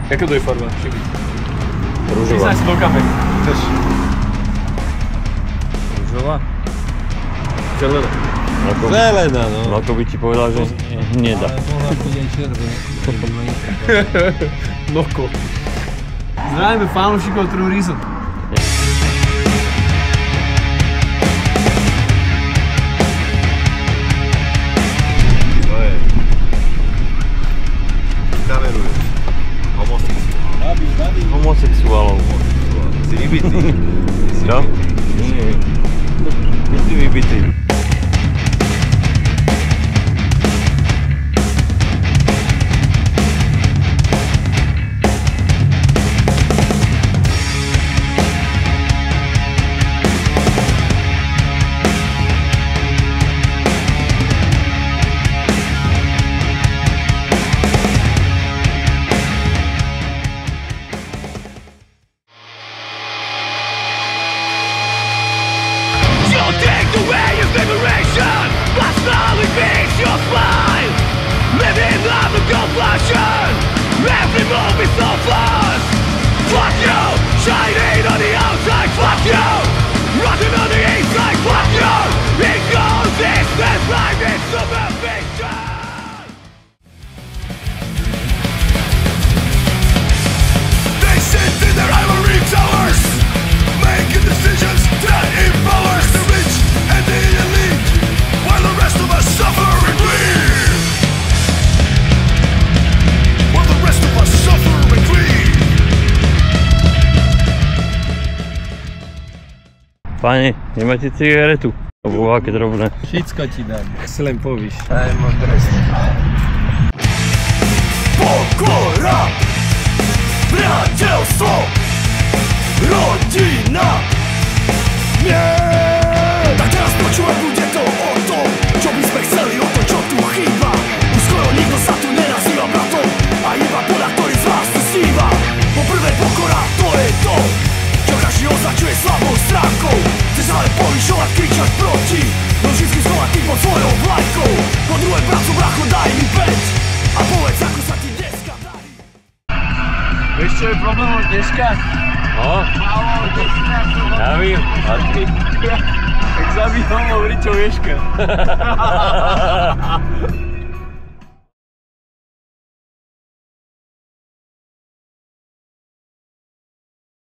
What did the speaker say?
Jaká to je farba? Rúžová. Priznaj si do kamery. Chceš? Rúžová? Zelená. Zelená, no. No ako by ti povedal, že hnedá. Ale mohla byť aj červená. Noko. Zdravíme fanúšikov True Reason. Kameruješ. Homosexuálov. Si vybitý. Čo? Nie. Ty si vybitý. Páni, nemáte cigaretu? Alebo aké drobné? Všetko ti dám. Si len povíš. Aj mám trest. Pokora, priateľstvo, rodina. Nie! Tak teraz počúvaj, bude to o tom, čo by sme chceli, o to, čo tu chýba. Už skoro nikto sa tu nenazýva bratom a iba podľa ktorý z vás tu sníva. Poprvé pokora, to je to, čo každý označuje slabou stránkou. Chceš ale povyšovať, kričať proti, no vždycky schovať ty pod svojou vlajkou. Po druhé, bracu, bracho, daj mi peť a povedz, ako sa ti dneska darí. Vieš, čo je problém od dneška? No? Ja vím, a ty? Tak zabíhal Riťo Vieška.